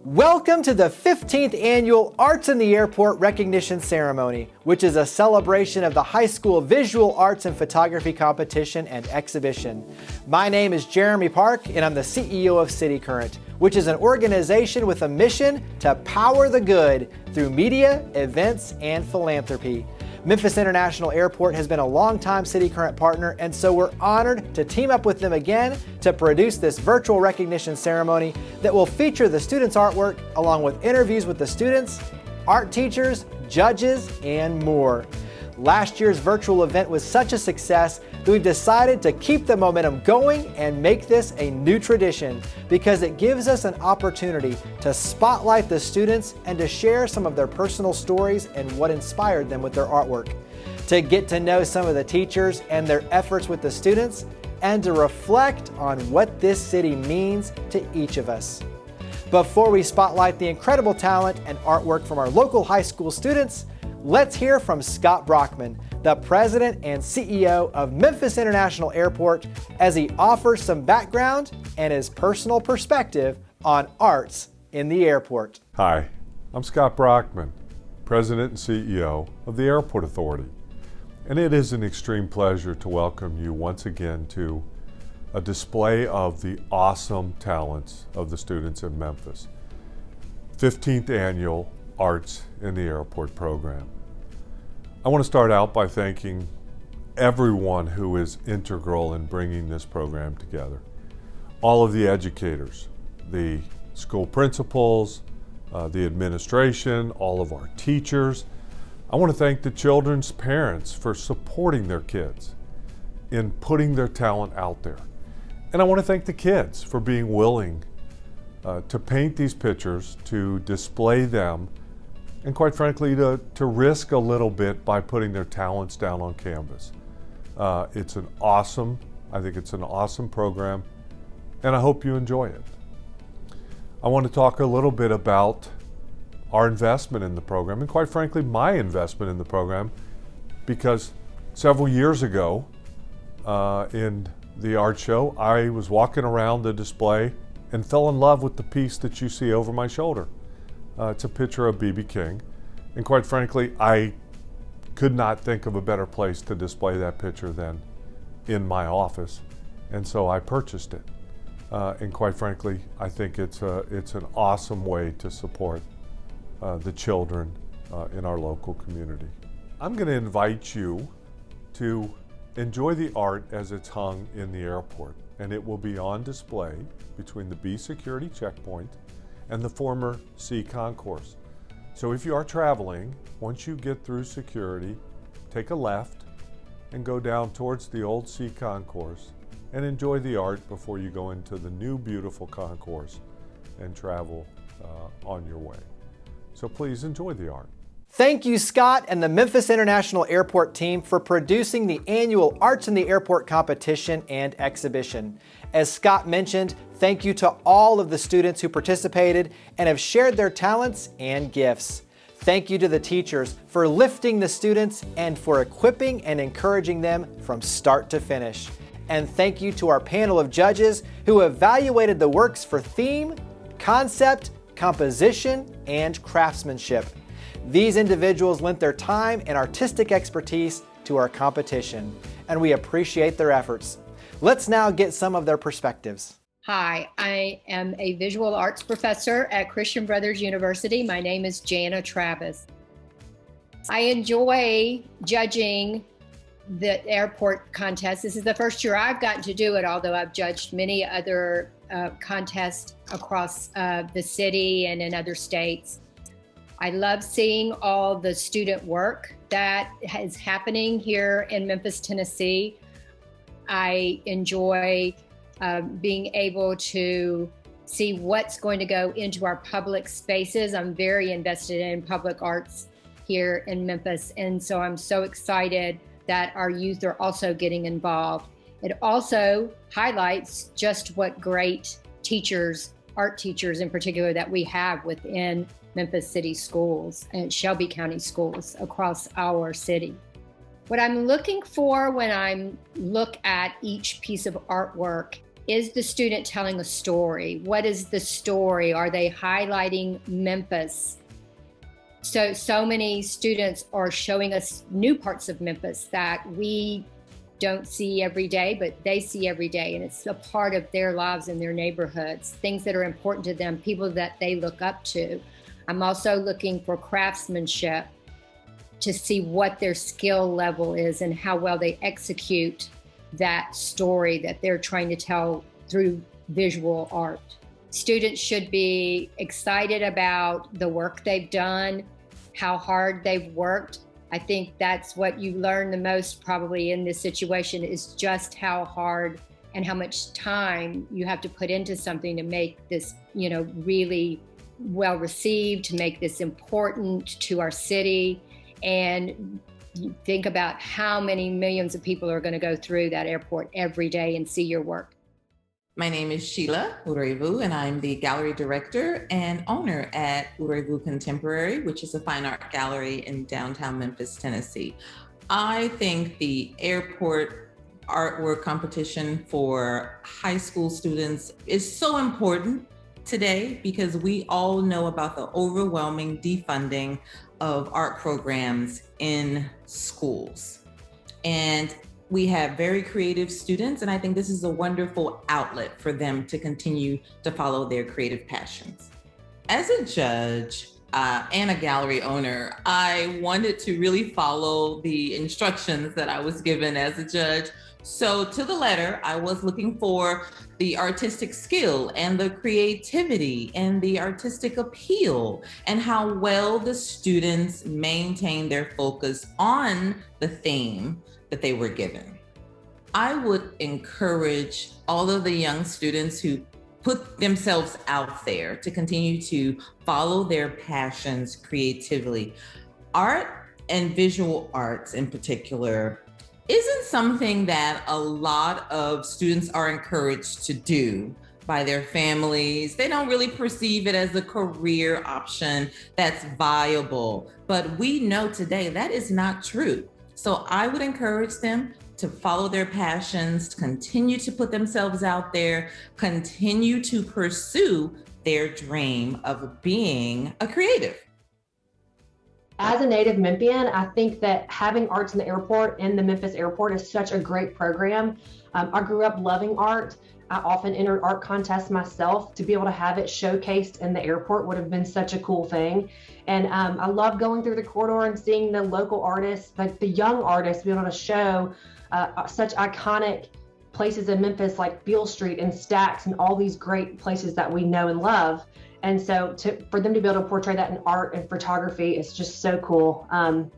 Welcome to the 15th Annual Arts in the Airport Recognition Ceremony, which is a celebration of the high school visual arts and photography competition and exhibition. My name is Jeremy Park, and I'm the CEO of City Current, which is an organization with a mission to power the good through media, events, and philanthropy. Memphis International Airport has been a longtime City Current partner, and so we're honored to team up with them again to produce this virtual recognition ceremony that will feature the students' artwork along with interviews with the students, art teachers, judges, and more. Last year's virtual event was such a success that we've decided to keep the momentum going and make this a new tradition because it gives us an opportunity to spotlight the students and to share some of their personal stories and what inspired them with their artwork, to get to know some of the teachers and their efforts with the students, and to reflect on what this city means to each of us. Before we spotlight the incredible talent and artwork from our local high school students, let's hear from Scott Brockman, the President and CEO of Memphis International Airport, as he offers some background and his personal perspective on arts in the airport. Hi, I'm Scott Brockman, President and CEO of the Airport Authority, and it is an extreme pleasure to welcome you once again to a display of the awesome talents of the students in Memphis. 15th Annual Arts in the Airport program. I want to start out by thanking everyone who is integral in bringing this program together. All of the educators, the school principals, the administration, all of our teachers. I want to thank the children's parents for supporting their kids in putting their talent out there. And I want to thank the kids for being willing to paint these pictures, to display them, and quite frankly, to risk a little bit by putting their talents down on canvas. I think it's an awesome program, and I hope you enjoy it. I want to talk a little bit about our investment in the program, and quite frankly, my investment in the program, because several years ago in the art show, I was walking around the display and fell in love with the piece that you see over my shoulder. It's a picture of B.B. King, and quite frankly, I could not think of a better place to display that picture than in my office, and so I purchased it. And quite frankly, I think it's an awesome way to support the children in our local community. I'm going to invite you to enjoy the art as it's hung in the airport, and it will be on display between the B security checkpoint and the former C concourse. So if you are traveling, once you get through security, take a left and go down towards the old C concourse and enjoy the art before you go into the new beautiful concourse and travel on your way. So please enjoy the art. Thank you, Scott and the Memphis International Airport team for producing the annual Arts in the Airport competition and exhibition. As Scott mentioned, thank you to all of the students who participated and have shared their talents and gifts. Thank you to the teachers for lifting the students and for equipping and encouraging them from start to finish. And thank you to our panel of judges who evaluated the works for theme, concept, composition, and craftsmanship. These individuals lent their time and artistic expertise to our competition, and we appreciate their efforts. Let's now get some of their perspectives. Hi, I am a visual arts professor at Christian Brothers University. My name is JANA Travis. I enjoy judging the airport contest. This is the first year I've gotten to do it, although I've judged many other contests across the city and in other states. I love seeing all the student work that is happening here in Memphis, Tennessee. I enjoy being able to see what's going to go into our public spaces. I'm very invested in public arts here in Memphis, and so I'm so excited that our youth are also getting involved. It also highlights just what great teachers, art teachers in particular, that we have within Memphis City schools and Shelby County schools across our city. What I'm looking for when I look at each piece of artwork is the student telling a story? What is the story? Are they highlighting Memphis? So many students are showing us new parts of Memphis that we don't see every day, but they see every day, and it's a part of their lives and their neighborhoods, things that are important to them, people that they look up to. I'm also looking for craftsmanship to see what their skill level is and how well they execute that story that they're trying to tell through visual art. Students should be excited about the work they've done, how hard they've worked. I think that's what you learn the most probably in this situation, is just how hard and how much time you have to put into something to make this, really well received, to make this important to our city. And you think about how many millions of people are going to go through that airport every day and see your work. My name is Sheila Urevu, and I'm the gallery director and owner at Urevu Contemporary, which is a fine art gallery in downtown Memphis, Tennessee. I think the airport artwork competition for high school students is so important today because we all know about the overwhelming defunding of art programs in schools. And we have very creative students, and I think this is a wonderful outlet for them to continue to follow their creative passions. As a judge and a gallery owner, I wanted to really follow the instructions that I was given as a judge. So to the letter, I was looking for the artistic skill and the creativity and the artistic appeal and how well the students maintain their focus on the theme that they were given. I would encourage all of the young students who put themselves out there to continue to follow their passions creatively. Art and visual arts in particular isn't something that a lot of students are encouraged to do by their families. They don't really perceive it as a career option that's viable. But we know today that is not true. So I would encourage them to follow their passions, continue to put themselves out there, continue to pursue their dream of being a creative. As a native Memphian, I think that having arts in the airport, in the Memphis airport, is such a great program. I grew up loving art. I often entered art contests myself. To be able to have it showcased in the airport would have been such a cool thing. And I love going through the corridor and seeing the local artists, like the young artists, be able to show such iconic places in Memphis like Beale Street and STAGGS and all these great places that we know and love. And so for them to be able to portray that in art and photography is just so cool. And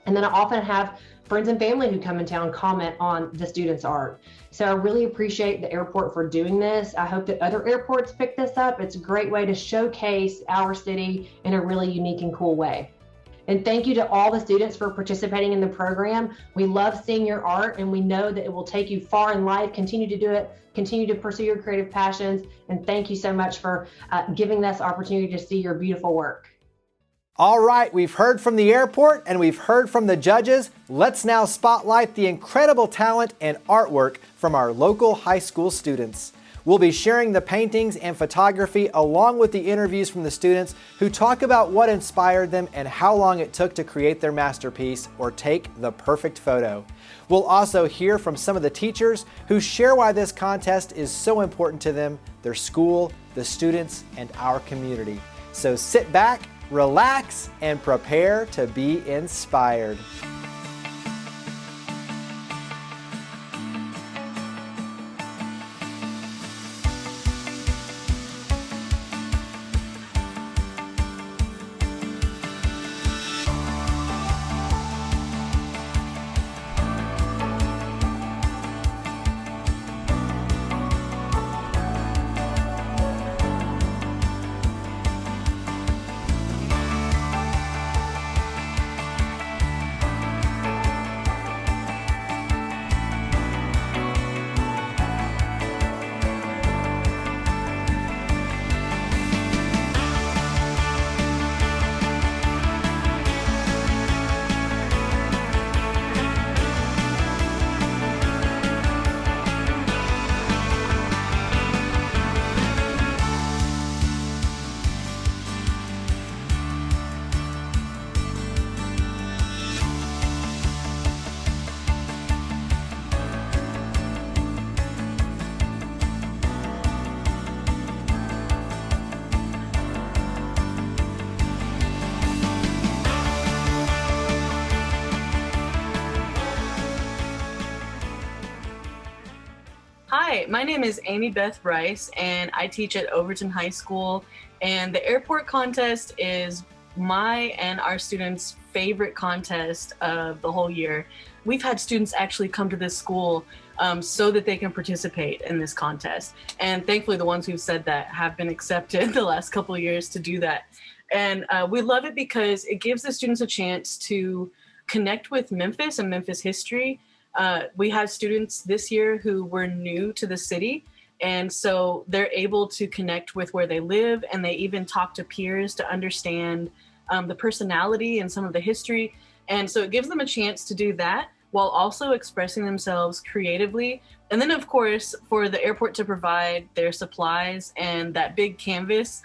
then I often have friends and family who come in town comment on the students' art. So I really appreciate the airport for doing this. I hope that other airports pick this up. It's a great way to showcase our city in a really unique and cool way. And thank you to all the students for participating in the program. We love seeing your art, and we know that it will take you far in life. Continue to do it, continue to pursue your creative passions, and thank you so much for giving us opportunity to see your beautiful work. All right, we've heard from the airport and we've heard from the judges. Let's now spotlight the incredible talent and artwork from our local high school students. We'll be sharing the paintings and photography along with the interviews from the students who talk about what inspired them and how long it took to create their masterpiece or take the perfect photo. We'll also hear from some of the teachers who share why this contest is so important to them, their school, the students, and our community. So sit back, relax, and prepare to be inspired. Hi, my name is Amy Beth Rice, and I teach at Overton High School. And the airport contest is my and our students' favorite contest of the whole year. We've had students actually come to this school so that they can participate in this contest. And thankfully, the ones who've said that have been accepted the last couple of years to do that. And we love it because it gives the students a chance to connect with Memphis and Memphis history. We have students this year who were new to the city, and so they're able to connect with where they live, and they even talk to peers to understand the personality and some of the history. And so it gives them a chance to do that while also expressing themselves creatively. And then, of course, for the airport to provide their supplies and that big canvas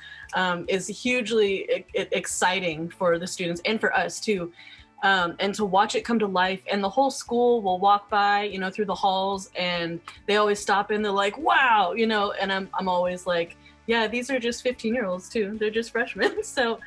is hugely exciting for the students and for us too. And to watch it come to life, and the whole school will walk by, you know, through the halls, and they always stop in. They're like, "Wow," you know, and I'm always like, "Yeah, these are just 15-year-olds too. They're just freshmen." So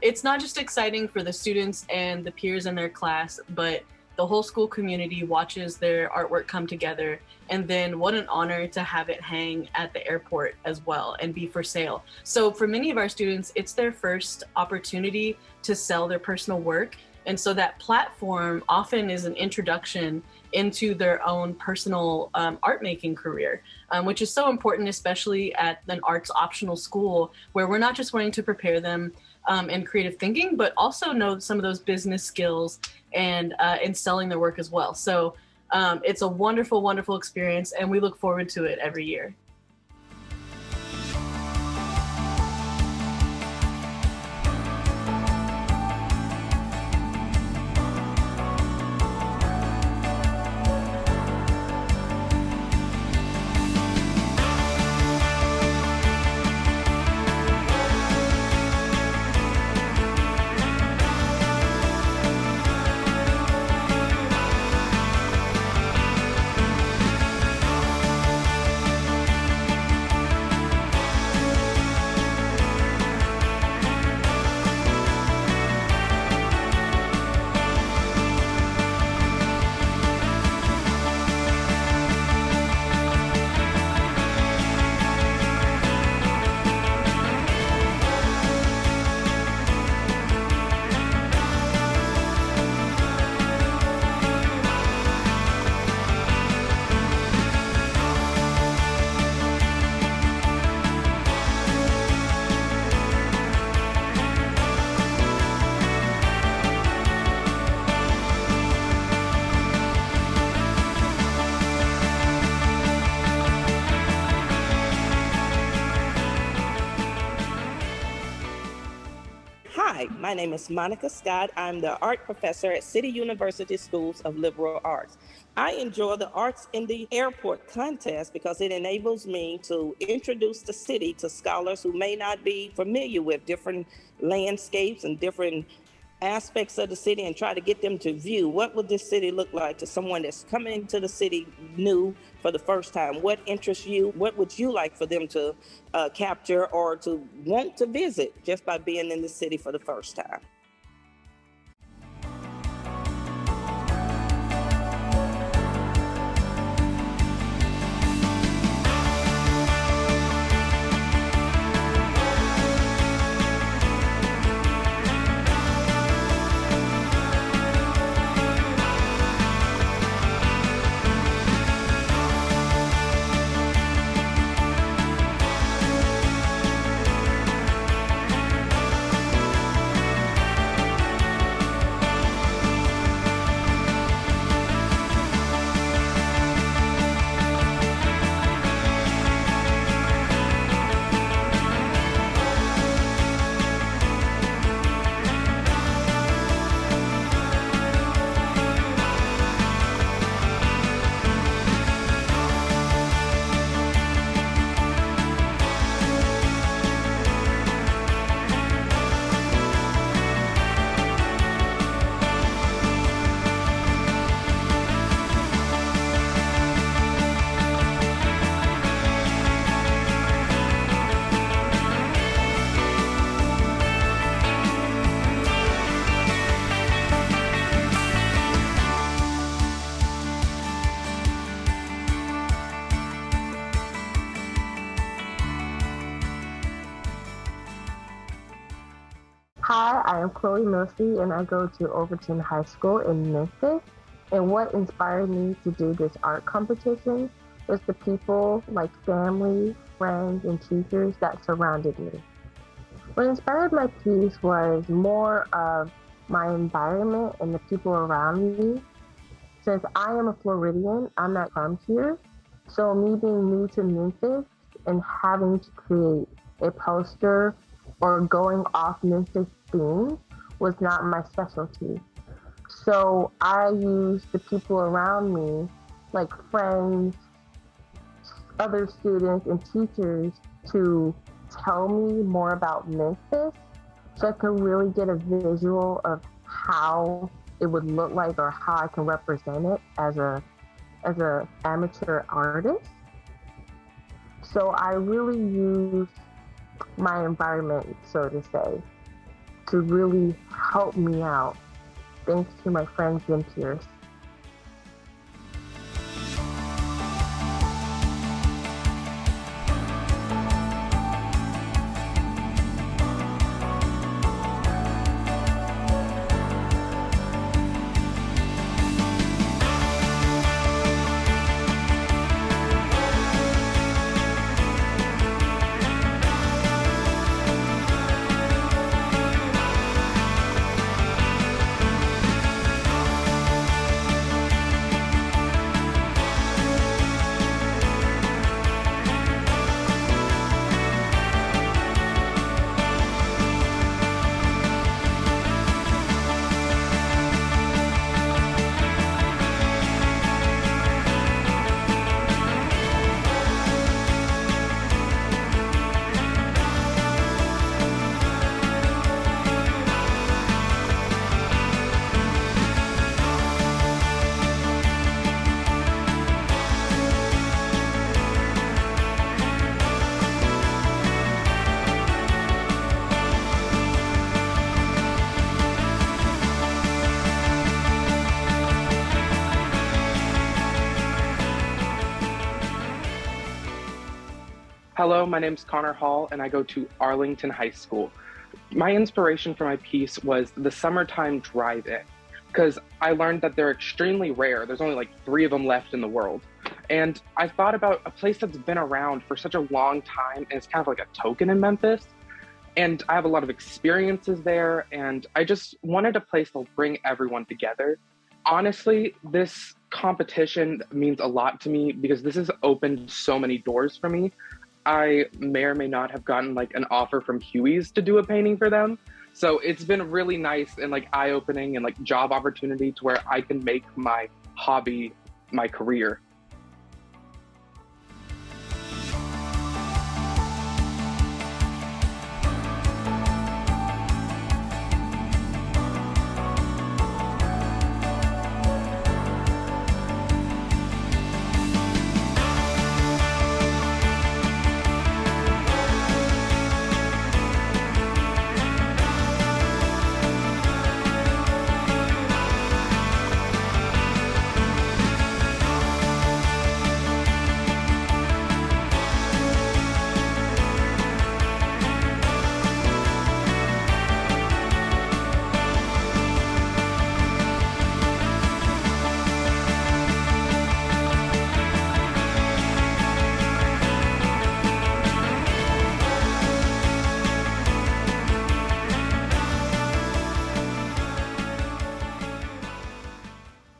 it's not just exciting for the students and the peers in their class, but the whole school community watches their artwork come together. And then what an honor to have it hang at the airport as well and be for sale. So for many of our students, it's their first opportunity to sell their personal work. And so that platform often is an introduction into their own personal art making career, which is so important, especially at an arts optional school where we're not just wanting to prepare them in creative thinking, but also know some of those business skills and in selling their work as well. So it's a wonderful, wonderful experience, and we look forward to it every year. Hi, my name is Monica Scott. I'm the art professor at City University Schools of Liberal Arts. I enjoy the Arts in the Airport contest because it enables me to introduce the city to scholars who may not be familiar with different landscapes and different aspects of the city, and try to get them to view what would this city look like to someone that's coming into the city new for the first time. What interests you? What would you like for them to capture or to want to visit just by being in the city for the first time? Hi, I am Chloe Milsey, and I go to Overton High School in Memphis. And what inspired me to do this art competition was the people like family, friends, and teachers that surrounded me. What inspired my piece was more of my environment and the people around me. Since I am a Floridian, I'm not from here. So me being new to Memphis and having to create a poster or going off Memphis theme was not my specialty. So I used the people around me, like friends, other students, and teachers to tell me more about Memphis so I could really get a visual of how it would look like or how I can represent it as a amateur artist. So I really used my environment, so to say, to really help me out, thanks to my friends and peers. Hello, my name is Connor Hall, and I go to Arlington High School. My inspiration for my piece was the summertime drive-in, because I learned that they're extremely rare. There's only like 3 of them left in the world. And I thought about a place that's been around for such a long time, and it's kind of like a token in Memphis. And I have a lot of experiences there, and I just wanted a place that'll bring everyone together. Honestly, this competition means a lot to me because this has opened so many doors for me. I may or may not have gotten like an offer from Huey's to do a painting for them. So it's been really nice and like eye-opening and like job opportunity to where I can make my hobby my career.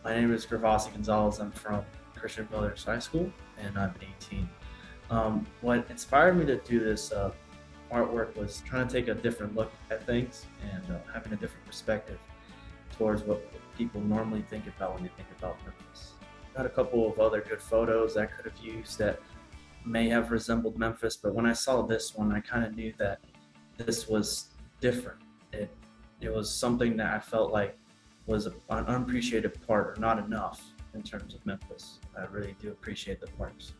My name is Gervasi Gonzalez. I'm from Christian Brothers High School, and I'm 18. What inspired me to do this artwork was trying to take a different look at things and having a different perspective towards what people normally think about when they think about Memphis. I had a couple of other good photos I could have used that may have resembled Memphis, but when I saw this one, I kind of knew that this was different. It was something that I felt like was an unappreciated part or not enough in terms of Memphis. I really do appreciate the parks.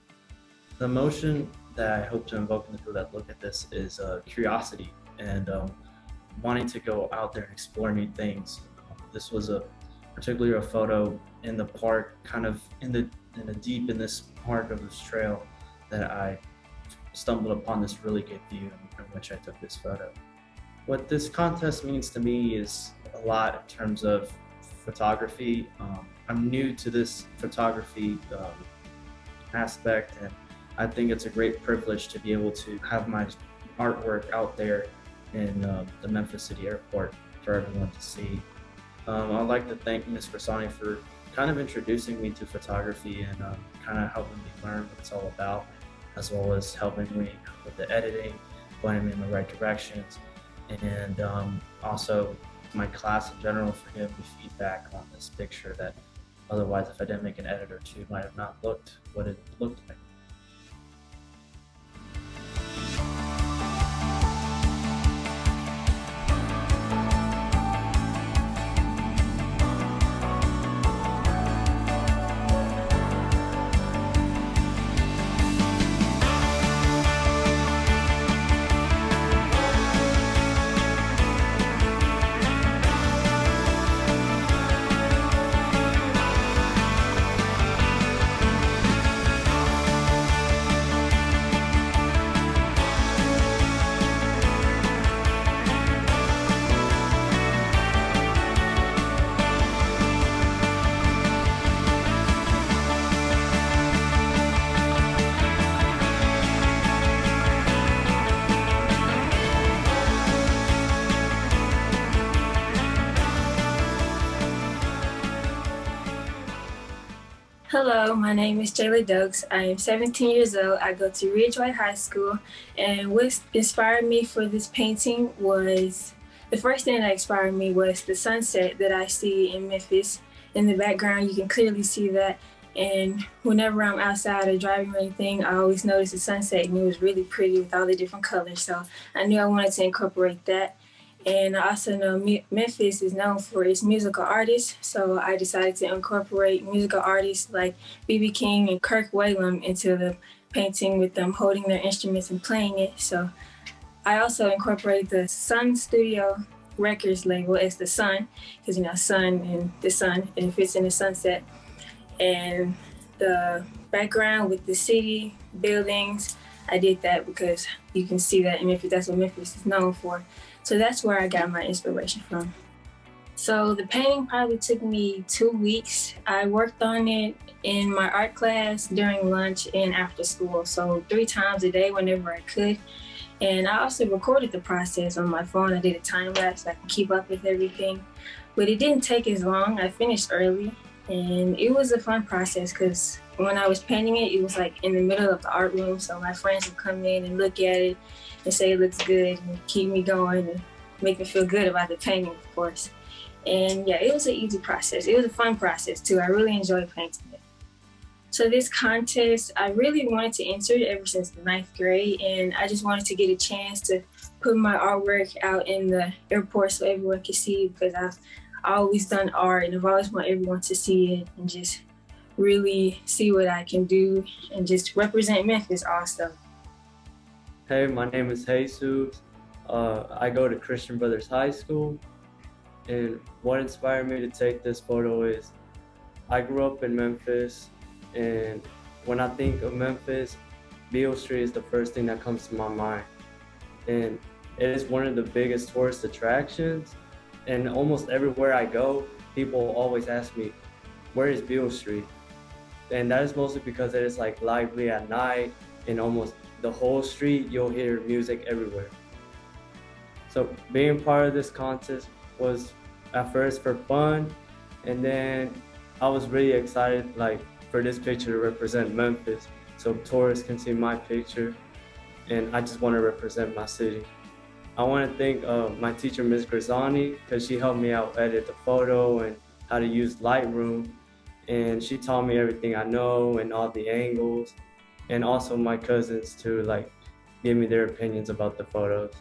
The emotion that I hope to invoke in the people that look at this is curiosity and wanting to go out there and explore new things. This was particularly a photo in the park, kind of in the deep in this part of this trail that I stumbled upon this really good view in which I took this photo. What this contest means to me is a lot in terms of photography. I'm new to this photography aspect, and I think it's a great privilege to be able to have my artwork out there in the Memphis City Airport for everyone to see. I'd like to thank Ms. Grassani for kind of introducing me to photography and kind of helping me learn what it's all about, as well as helping me with the editing, pointing me in the right directions, and also my class in general for giving me feedback on this picture that otherwise, if I didn't make an edit or two, might have not looked what it looked like. Hello, my name is Jayla Dokes. I am 17 years old. I go to Ridgeway High School, and what inspired me for this painting was, the first thing that inspired me was the sunset that I see in Memphis. In the background, you can clearly see that, and whenever I'm outside or driving or anything, I always notice the sunset, and it was really pretty with all the different colors, so I knew I wanted to incorporate that. And I also know Memphis is known for its musical artists, so I decided to incorporate musical artists like B.B. King and Kirk Whalum into the painting with them holding their instruments and playing it. So I also incorporated the Sun Studio Records label as the sun, because you know, sun and the sun, and it fits in the sunset. And the background with the city, buildings, I did that because you can see that in Memphis, that's what Memphis is known for. So that's where I got my inspiration from. So the painting probably took me 2 weeks. I worked on it in my art class, during lunch, and after school. So 3 times a day whenever I could. And I also recorded the process on my phone. I did a time lapse so I could keep up with everything. But it didn't take as long. I finished early. And it was a fun process because when I was painting it, it was like in the middle of the art room. So my friends would come in and look at it and say it looks good and keep me going and make me feel good about the painting, of course. And yeah, it was an easy process. It was a fun process too. I really enjoyed painting it. So this contest, I really wanted to enter it ever since the 9th grade, and I just wanted to get a chance to put my artwork out in the airport so everyone could see it, because I've always done art and I've always wanted everyone to see it and just really see what I can do and just represent Memphis also. Hey, my name is Jesus. I go to Christian Brothers High School, and what inspired me to take this photo is I grew up in Memphis, and when I think of Memphis, Beale Street is the first thing that comes to my mind. And it is one of the biggest tourist attractions, and almost everywhere I go, people always ask me, where is Beale Street? And that is mostly because it is like lively at night, and almost the whole street, you'll hear music everywhere. So being part of this contest was at first for fun, and then I was really excited like for this picture to represent Memphis, so tourists can see my picture, and I just want to represent my city. I want to thank my teacher, Ms. Grassani, because she helped me out edit the photo and how to use Lightroom, and she taught me everything I know and all the angles, and also my cousins to like give me their opinions about the photos.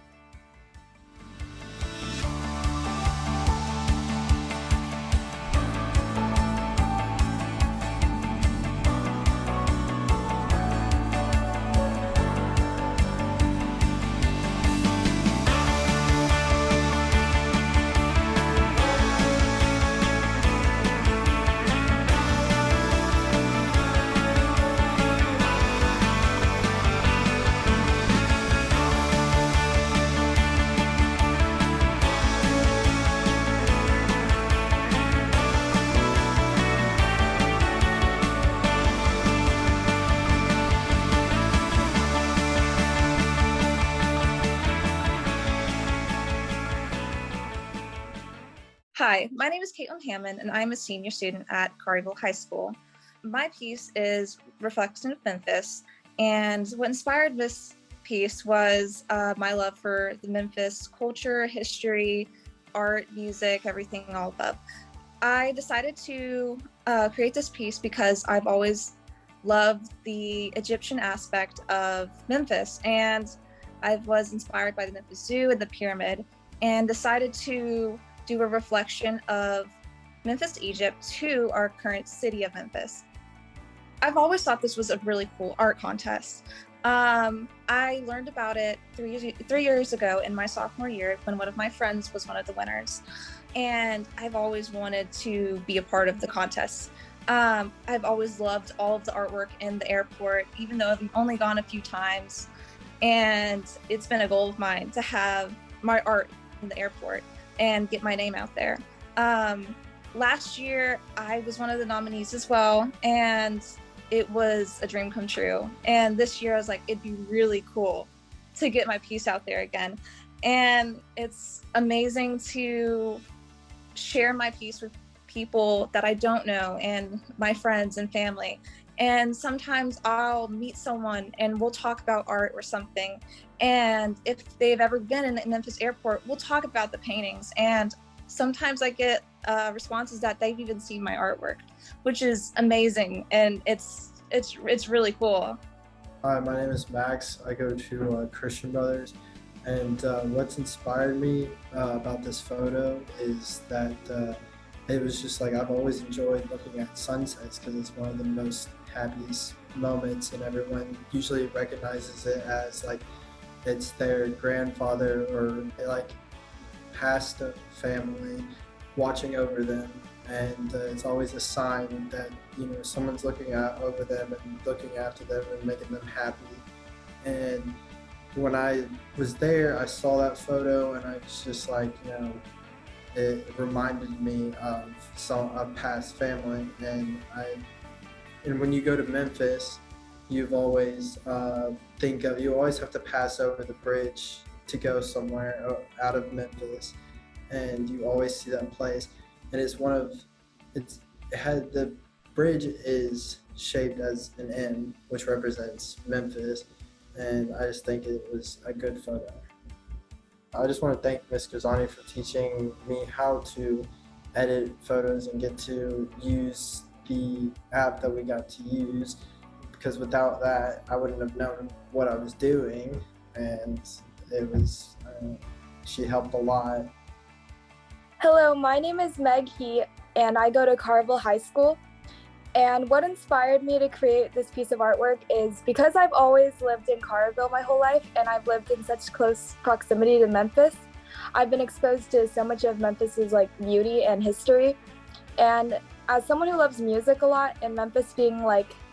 Hi, my name is Caitlin Hammond, and I'm a senior student at COLLIERVILLE High School. My piece is Reflection of Memphis, and what inspired this piece was my love for the Memphis culture, history, art, music, everything all above. I decided to create this piece because I've always loved the Egyptian aspect of Memphis, and I was inspired by the Memphis Zoo and the pyramid, and decided to do a reflection of Memphis, Egypt to our current city of Memphis. I've always thought this was a really cool art contest. I learned about it 3 years ago in my sophomore year when one of my friends was one of the winners. And I've always wanted to be a part of the contest. I've always loved all of the artwork in the airport, even though I've only gone a few times. And it's been a goal of mine to have my art in the airport and get my name out there. Last year, I was one of the nominees as well, and it was a dream come true. And this year I was like, it'd be really cool to get my piece out there again. And it's amazing to share my piece with people that I don't know and my friends and family. And sometimes I'll meet someone and we'll talk about art or something. And if they've ever been in the Memphis airport, we'll talk about the paintings. And sometimes I get responses that they've even seen my artwork, which is amazing, and it's really cool. Hi, my name is Max. I go to Christian Brothers, and what's inspired me about this photo is that it was just like I've always enjoyed looking at sunsets because it's one of the most happiest moments, and everyone usually recognizes it as like it's their grandfather or like past family watching over them, and it's always a sign that someone's looking out over them and looking after them and making them happy. And when I was there, I saw that photo and I was just like, it reminded me of a past family. And when you go to Memphis, you've always you always have to pass over the bridge to go somewhere out of Memphis, and you always see that place. And the bridge is shaped as an M, which represents Memphis, and I just think it was a good photo. I just want to thank Ms. Gazani for teaching me how to edit photos and get to use the app that we got to use, because without that, I wouldn't have known what I was doing, and she helped a lot. Hello, my name is Meg He, and I go to COLLIERVILLE High School. And what inspired me to create this piece of artwork is because I've always lived in COLLIERVILLE my whole life, and I've lived in such close proximity to Memphis. I've been exposed to so much of Memphis's beauty and history. And as someone who loves music a lot, and Memphis being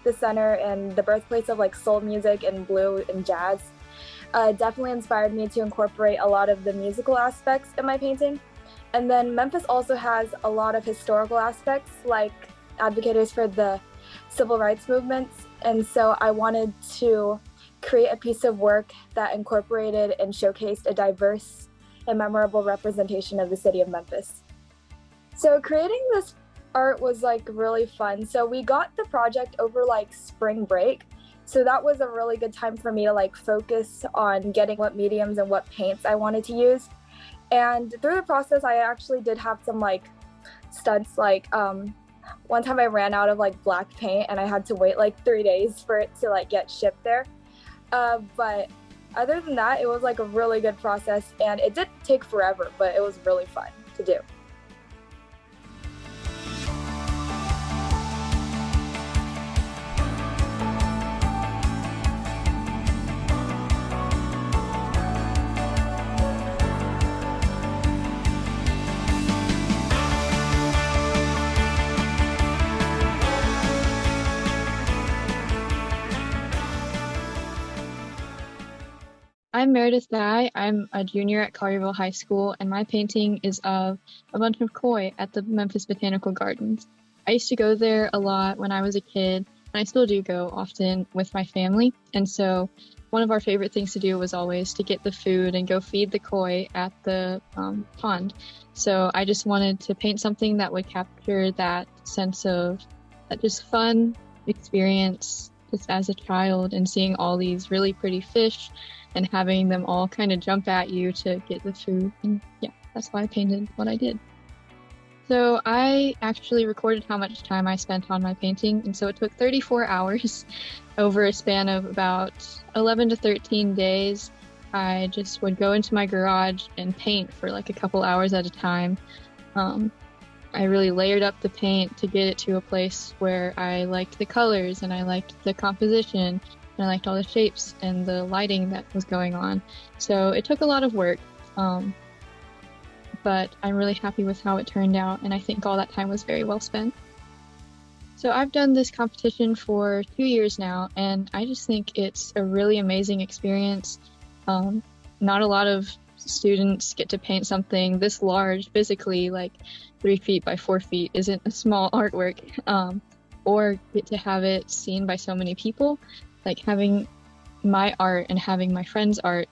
the center and the birthplace of soul music and blue and jazz, definitely inspired me to incorporate a lot of the musical aspects in my painting. And then Memphis also has a lot of historical aspects, like advocates for the civil rights movements. And so I wanted to create a piece of work that incorporated and showcased a diverse and memorable representation of the city of Memphis. So creating this art was really fun. So we got the project over spring break. So that was a really good time for me to focus on getting what mediums and what paints I wanted to use. And through the process, I actually did have some stunts. One time I ran out of black paint and I had to wait 3 days for it to get shipped there. But other than that, it was a really good process, and it did take forever, but it was really fun to do. I'm Meredith Dye. I'm a junior at COLLIERVILLE High School, and my painting is of a bunch of koi at the Memphis Botanical Gardens. I used to go there a lot when I was a kid, and I still do go often with my family. And so one of our favorite things to do was always to get the food and go feed the koi at the pond. So I just wanted to paint something that would capture that sense of that just fun experience just as a child, and seeing all these really pretty fish and having them all kind of jump at you to get the food. And yeah, that's why I painted what I did. So I actually recorded how much time I spent on my painting, and so it took 34 hours over a span of about 11 to 13 days. I just would go into my garage and paint for like a couple hours at a time. I really layered up the paint to get it to a place where I liked the colors and I liked the composition and I liked all the shapes and the lighting that was going on. So it took a lot of work, but I'm really happy with how it turned out, and I think all that time was very well spent. So I've done this competition for 2 years now, and I just think it's a really amazing experience. Not a lot of students get to paint something this large physically, like 3 feet by 4 feet isn't a small artwork, or get to have it seen by so many people. Like having my art and having my friend's art,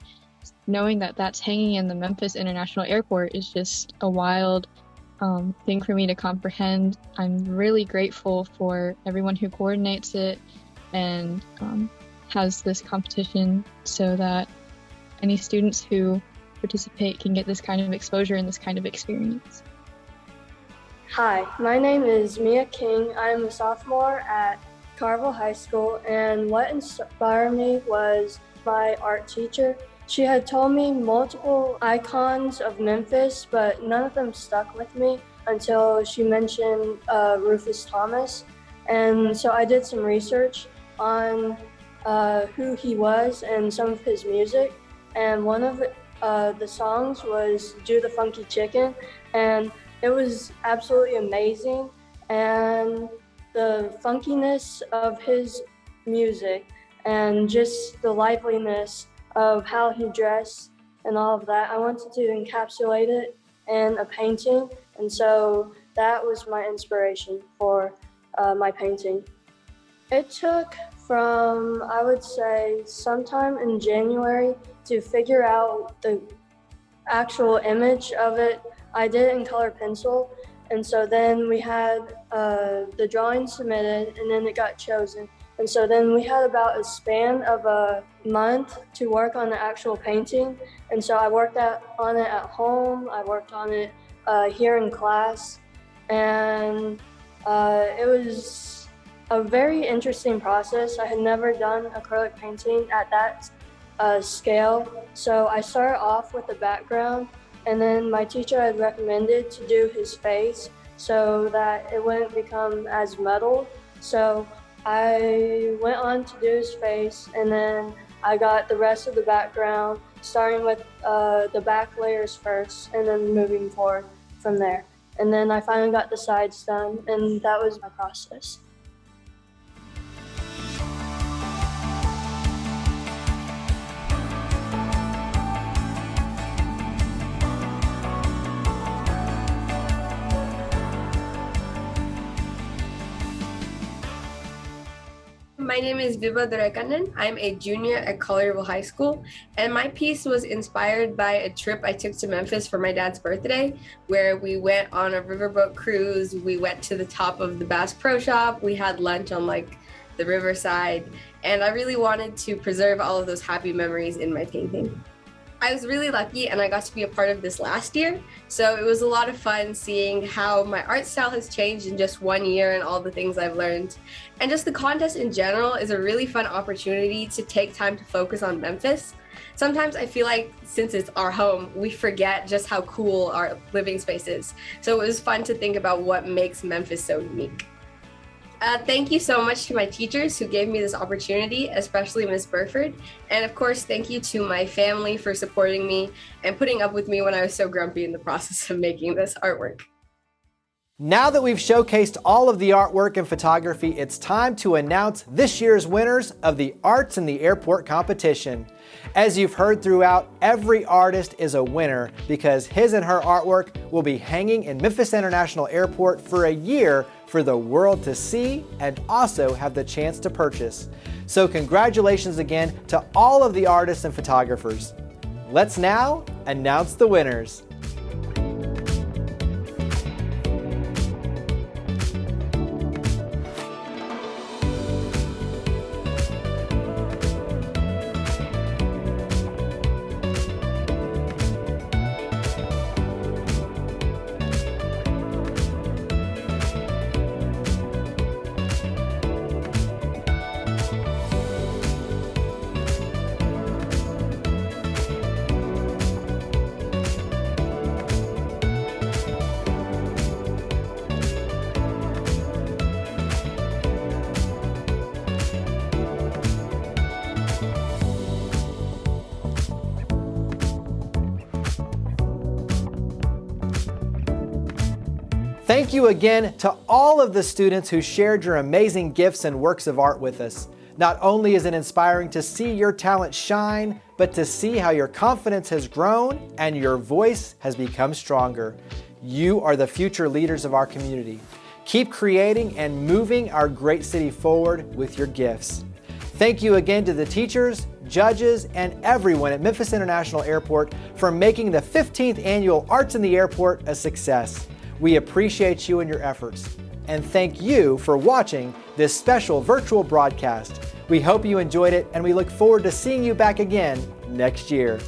knowing that that's hanging in the Memphis International Airport is just a wild thing for me to comprehend. I'm really grateful for everyone who coordinates it and has this competition so that any students who participate can get this kind of exposure and this kind of experience. Hi, my name is Mia King. I'm a sophomore at Carville High School, and what inspired me was my art teacher. She had told me multiple icons of Memphis, but none of them stuck with me until she mentioned Rufus Thomas. And so I did some research on who he was and some of his music. And one of the songs was Do the Funky Chicken. And it was absolutely amazing. And the funkiness of his music and just the liveliness of how he dressed and all of that, I wanted to encapsulate it in a painting, and so that was my inspiration for my painting. It took from, I would say, sometime in January to figure out the actual image of it. I did it in color pencil, and so then we had the drawing submitted, and then it got chosen. And so then we had about a span of a month to work on the actual painting. And so I worked on it at home, I worked on it here in class, and it was a very interesting process. I had never done acrylic painting at that scale. So I started off with the background, and then my teacher had recommended to do his face so that it wouldn't become as muddled. So I went on to do his face, and then I got the rest of the background, starting with the back layers first, and then moving forward from there. And then I finally got the sides done, and that was my process. My name is Viva Durekanen. I'm a junior at Collierville High School, and my piece was inspired by a trip I took to Memphis for my dad's birthday, where we went on a riverboat cruise. We went to the top of the Bass Pro Shop. We had lunch on like the riverside, and I really wanted to preserve all of those happy memories in my painting. I was really lucky and I got to be a part of this last year, so it was a lot of fun seeing how my art style has changed in just 1 year and all the things I've learned. And just the contest in general is a really fun opportunity to take time to focus on Memphis. Sometimes I feel like since it's our home, we forget just how cool our living space is. So it was fun to think about what makes Memphis so unique. Thank you so much to my teachers who gave me this opportunity, especially Ms. Burford. And of course, thank you to my family for supporting me and putting up with me when I was so grumpy in the process of making this artwork. Now that we've showcased all of the artwork and photography, it's time to announce this year's winners of the Arts in the Airport competition. As you've heard throughout, every artist is a winner because his and her artwork will be hanging in Memphis International Airport for a year for the world to see and also have the chance to purchase. So congratulations again to all of the artists and photographers. Let's now announce the winners. Thank you again to all of the students who shared your amazing gifts and works of art with us. Not only is it inspiring to see your talent shine, but to see how your confidence has grown and your voice has become stronger. You are the future leaders of our community. Keep creating and moving our great city forward with your gifts. Thank you again to the teachers, judges, and everyone at Memphis International Airport for making the 15th Annual Arts in the Airport a success. We appreciate you and your efforts. And thank you for watching this special virtual broadcast. We hope you enjoyed it, and we look forward to seeing you back again next year.